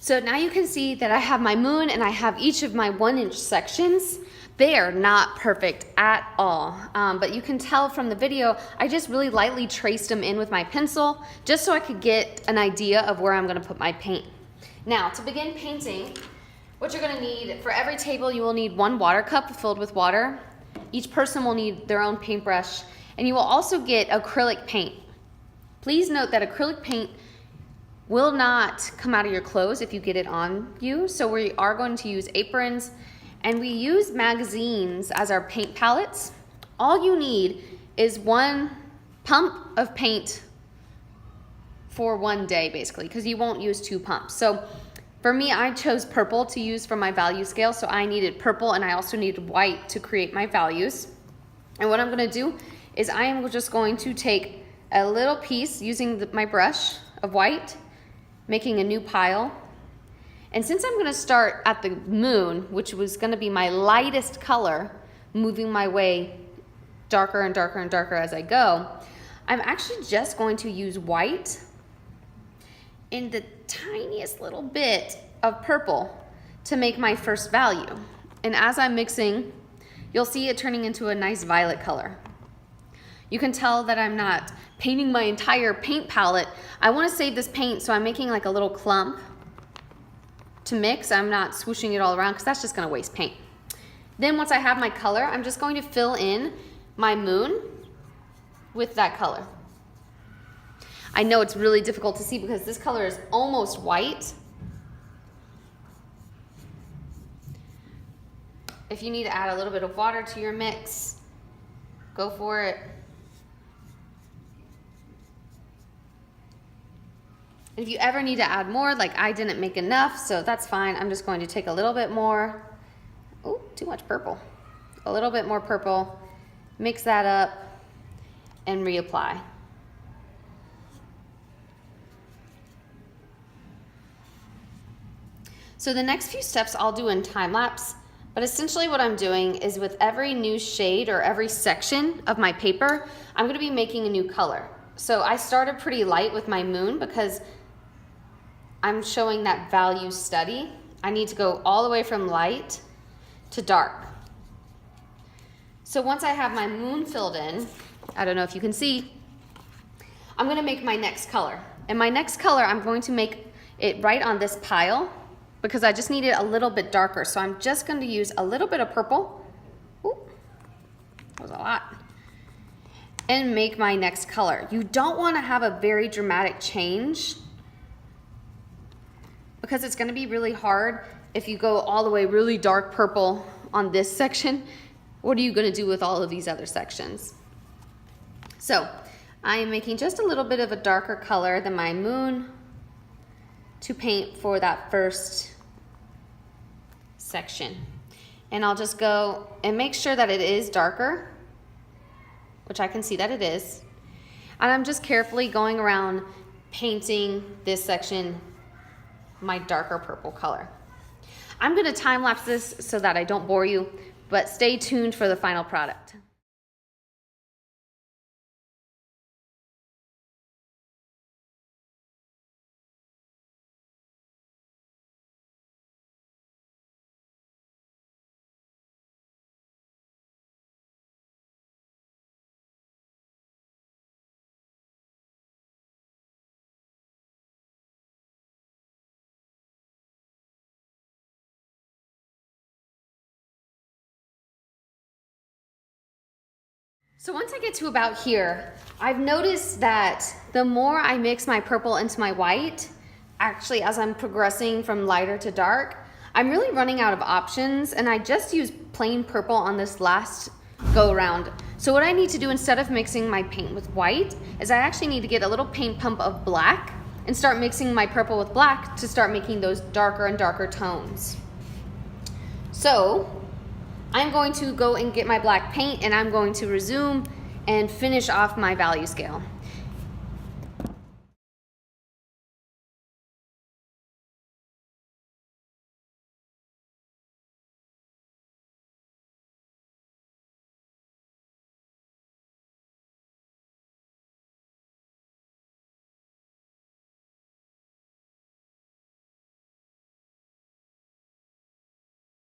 So now you can see that I have my moon and I have each of my 1-inch sections. They are not perfect at all, but you can tell from the video, I just really lightly traced them in with my pencil just so I could get an idea of where I'm gonna put my paint. Now, to begin painting, what you're gonna need, for every table you will need 1 water cup filled with water. Each person will need their own paintbrush, and you will also get acrylic paint. Please note that acrylic paint will not come out of your clothes if you get it on you, so we are going to use aprons, and we use magazines as our paint palettes. All you need is 1 pump of paint for 1 day, basically, because you won't use 2 pumps. So for me, I chose purple to use for my value scale, so I needed purple and I also needed white to create my values. And what I'm gonna do is I am just going to take a little piece using my brush of white, making a new pile. And since I'm gonna start at the moon, which was gonna be my lightest color, moving my way darker and darker and darker as I go, I'm actually just going to use white in the tiniest little bit of purple to make my first value. And as I'm mixing, you'll see it turning into a nice violet color. You can tell that I'm not painting my entire paint palette. I want to save this paint, so I'm making like a little clump to mix. I'm not swooshing it all around because that's just going to waste paint. Then once I have my color, I'm just going to fill in my moon with that color. I know it's really difficult to see because this color is almost white. If you need to add a little bit of water to your mix, go for it. If you ever need to add more, like I didn't make enough, so that's fine. I'm just going to take a little bit more. Oh, too much purple. A little bit more purple, mix that up, and reapply. So the next few steps I'll do in time lapse, but essentially what I'm doing is with every new shade or every section of my paper, I'm gonna be making a new color. So I started pretty light with my moon because I'm showing that value study. I need to go all the way from light to dark. So once I have my moon filled in, I don't know if you can see, I'm gonna make my next color. And my next color, I'm going to make it right on this pile because I just need it a little bit darker. So I'm just going to use a little bit of purple. Ooh, that was a lot. And make my next color. You don't want to have a very dramatic change because it's going to be really hard if you go all the way really dark purple on this section. What are you going to do with all of these other sections? So I am making just a little bit of a darker color than my moon to paint for that first section. And I'll just go and make sure that it is darker, which I can see that it is. And I'm just carefully going around painting this section my darker purple color. I'm gonna time lapse this so that I don't bore you, but stay tuned for the final product. So once I get to about here, I've noticed that the more I mix my purple into my white, actually as I'm progressing from lighter to dark, I'm really running out of options, and I just use plain purple on this last go around. So what I need to do instead of mixing my paint with white is I actually need to get a little paint pump of black and start mixing my purple with black to start making those darker and darker tones. So I'm going to go and get my black paint, and I'm going to resume and finish off my value scale.